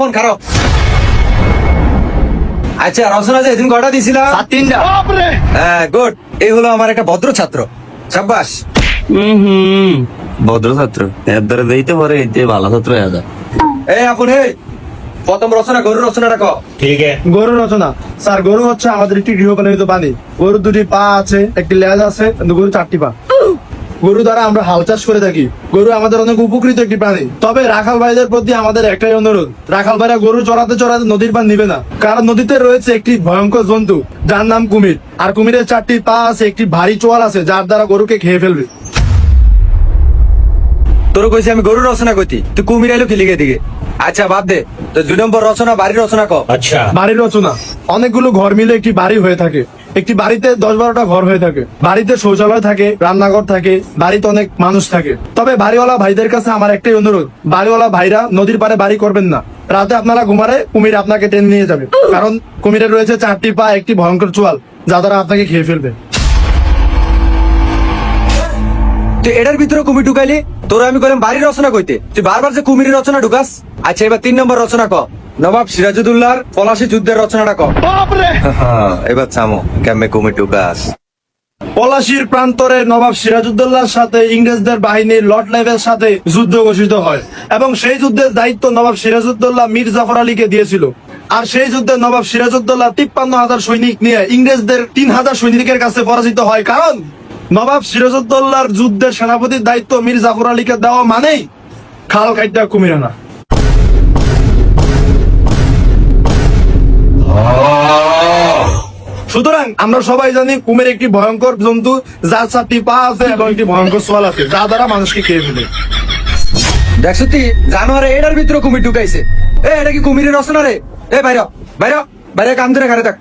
Phone খারাপ। আচ্ছা রচনা যে এদিন কটা দিছিলাম? 3টা। হ্যাঁ গুড, এই হলো আমার একটা ভদ্র ছাত্র। সাব্বাস। ভদ্র ছাত্র এর দ্বারা দিতে পারে, এতে ভালো ছাত্র এদা। এই আপন প্রথম রচনা গরুর রচনাটা ক। গরু রচনা। স্যার, গরু হচ্ছে আমাদের একটি গৃহপালিত প্রাণী। গরুর 2টি পা আছে, একটি লেজ আছে, কিন্তু গরু 4টি পা। গরু দ্বারা আমরা হাল চাষ করে থাকি। গরু আমাদের অনেক উপকৃত একটি প্রাণী। তবে রাখাল ভাইদের প্রতি আমাদের একটাই অনুরোধ, রাখাল ভাইরা গরু চড়াতে চড়াতে নদীর পার নিবে না, কারণ নদীতে রয়েছে একটি ভয়ঙ্কর জন্তু যার নাম কুমির। আর কুমিরের 4টি পা আছে, একটি ভারী চোয়াল আছে, যার দ্বারা গরুকে খেয়ে ফেলবে। তোর কইছি আমি গরুর রচনা কইতি, তুই কুমির আইলো খেলিগে দিকে। আচ্ছা বাদ দে, তো 2 নম্বর রচনা বাড়ির রচনা ক। বাড়ির রচনা। অনেকগুলো ঘর মিলে একটি বাড়ি হয়ে থাকে। একটি বাড়িতে 10-12টা ঘর হয়ে থাকে। বাড়িতে শৌচালয় থাকে, রান্নাঘর থাকে, বাড়িতে অনেক মানুষ থাকে। তবে বাড়িওয়ালা ভাইদের কাছে আমার একটাই অনুরোধ, বাড়িওয়ালা ভাইরা নদীর পাড়ে বাড়ি করবেন না। রাতে আপনারা ঘুমারে কুমির আপনাকে টেনে নিয়ে যাবে, কারণ কুমিরের রয়েছে 4টি পা, একটি ভয়ঙ্কর চোয়াল, যা দ্বারা আপনাকে খেয়ে ফেলবে। তুই এটার ভিতরে কুমির ঢুকাইলি, তোর আমি কইলাম বাড়ির রচনা কইতে, তুই বারবার যে কুমিরের রচনা ঢুকাস। আচ্ছা এবার 3 নম্বর রচনা ক। নবাব সিরাজউদ্দৌলার পলাশী যুদ্ধের রচনাটা ক। এবার থামো, কেমনে কুমির ঢুকাস। পলাশীর প্রান্তরে নবাব সিরাজউদ্দৌলার সাথে ইংরেজদের বাহিনীর লর্ড লাইভের সাথে যুদ্ধ ঘোষিত হয়, এবং সেই যুদ্ধের দায়িত্ব নবাব সিরাজউদ্দৌলা মীর জাফর আলীকে দিয়েছিল। আর সেই যুদ্ধে নবাব সিরাজউদ্দৌলা 53,000 সৈনিক নিয়ে ইংরেজদের 3,000 সৈনিকের কাছে পরাজিত হয়, কারণ নবাব সিরাজউদ্দৌলার যুদ্ধের সেনাপতির দায়িত্ব মীর জাফর আলীকে দেওয়া মানেই খাল কাইটা কুমির আনা। সুতরাং আমরা সবাই জানি কুমির একটি ভয়ঙ্কর জন্তু, যার 4টি পা আছে এবং একটি ভয়ঙ্কর সোয়াল আছে, যা দ্বারা মানুষকে খেয়ে ফেলে। দেখছো তুই জানোয়ারে এটার ভিতরে কুমির ঢুকাইছে। এটা কি কুমিরের রচনা রে? বাইরে বাইরে বাইরে, কাম ধরে ঘরে থাক।